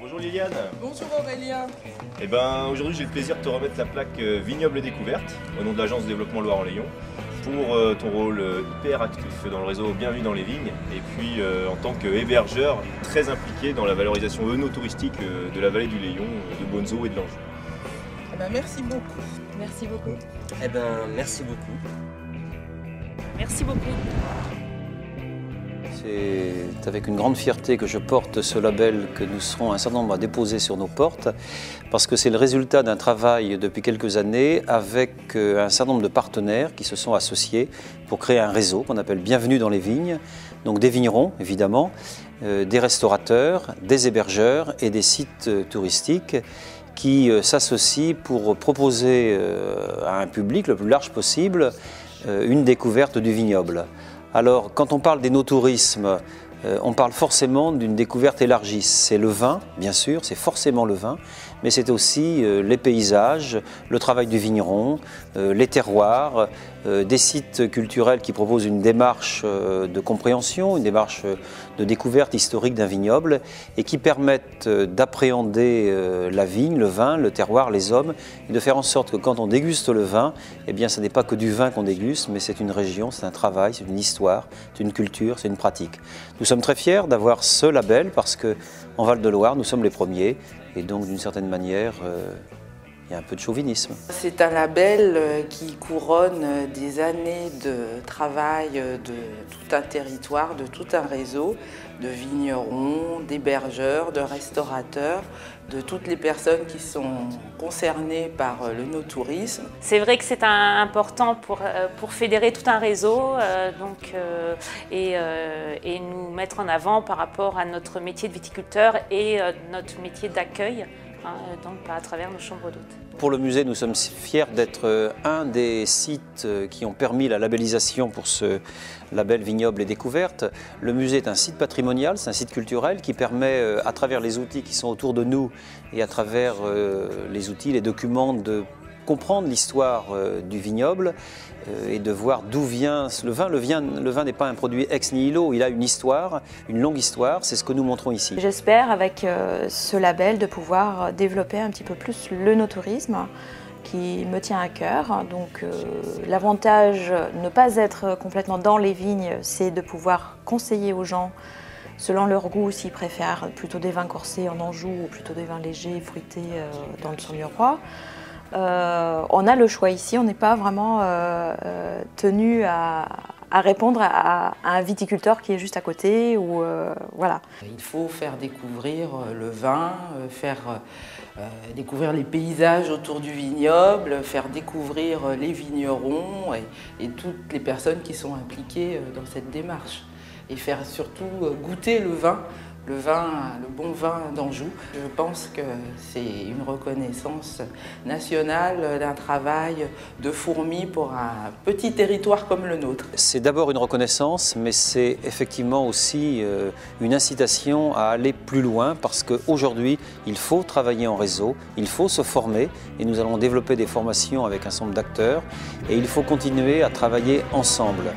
Bonjour Liliane. Bonjour Aurélien. Eh ben, aujourd'hui j'ai le plaisir de te remettre la plaque Vignoble et Découverte au nom de l'agence Développement Loire-en-Layons pour ton rôle hyper actif dans le réseau Bienvenue dans les Vignes et puis en tant qu'hébergeur très impliqué dans la valorisation œnotouristique de la vallée du Layon, de Bonneau et de l'Anjou. Eh ben, merci beaucoup. Merci beaucoup. Eh ben, merci beaucoup. Merci beaucoup. C'est avec une grande fierté que je porte ce label que nous serons un certain nombre à déposer sur nos portes parce que c'est le résultat d'un travail depuis quelques années avec un certain nombre de partenaires qui se sont associés pour créer un réseau qu'on appelle Bienvenue dans les Vignes, donc des vignerons évidemment, des restaurateurs, des hébergeurs et des sites touristiques qui s'associent pour proposer à un public le plus large possible une découverte du vignoble. Alors, quand on parle d'énotourisme, on parle forcément d'une découverte élargie. C'est le vin, bien sûr, c'est forcément le vin, mais c'est aussi les paysages, le travail du vigneron, les terroirs, des sites culturels qui proposent une démarche de compréhension, une démarche de découverte historique d'un vignoble et qui permettent d'appréhender la vigne, le vin, le terroir, les hommes et de faire en sorte que quand on déguste le vin, eh bien, ce n'est pas que du vin qu'on déguste, mais c'est une région, c'est un travail, c'est une histoire, c'est une culture, c'est une pratique. Nous sommes très fiers d'avoir ce label parce qu'en Val-de-Loire, nous sommes les premiers et donc d'une certaine manière, il y a un peu de chauvinisme. C'est un label qui couronne des années de travail de tout un territoire, de tout un réseau de vignerons, d'hébergeurs, de restaurateurs, de toutes les personnes qui sont concernées par l'œnotourisme. C'est vrai que c'est important pour fédérer tout un réseau et nous mettre en avant par rapport à notre métier de viticulteur et notre métier d'accueil, donc à travers nos chambres d'hôtes. Pour le musée, nous sommes fiers d'être un des sites qui ont permis la labellisation pour ce label Vignoble et Découverte. Le musée est un site patrimonial, c'est un site culturel qui permet, à travers les outils qui sont autour de nous et à travers les outils, les documents, de comprendre l'histoire du vignoble et de voir d'où vient le vin. Le vin n'est pas un produit ex nihilo, il a une histoire, une longue histoire, c'est ce que nous montrons ici. J'espère avec ce label de pouvoir développer un petit peu plus l'œnotourisme qui me tient à cœur. Donc l'avantage de ne pas être complètement dans les vignes, c'est de pouvoir conseiller aux gens selon leur goût, s'ils préfèrent plutôt des vins corsés en Anjou ou plutôt des vins légers, fruités dans le Saumurois. On a le choix ici, on n'est pas vraiment tenu à répondre à un viticulteur qui est juste à côté. Voilà. Il faut faire découvrir le vin, faire découvrir les paysages autour du vignoble, faire découvrir les vignerons et toutes les personnes qui sont impliquées dans cette démarche. Et faire surtout goûter le vin, le bon vin d'Anjou. Je pense que c'est une reconnaissance nationale d'un travail de fourmi pour un petit territoire comme le nôtre. C'est d'abord une reconnaissance, mais c'est effectivement aussi une incitation à aller plus loin parce qu'aujourd'hui, il faut travailler en réseau, il faut se former et nous allons développer des formations avec un certain nombre d'acteurs et il faut continuer à travailler ensemble.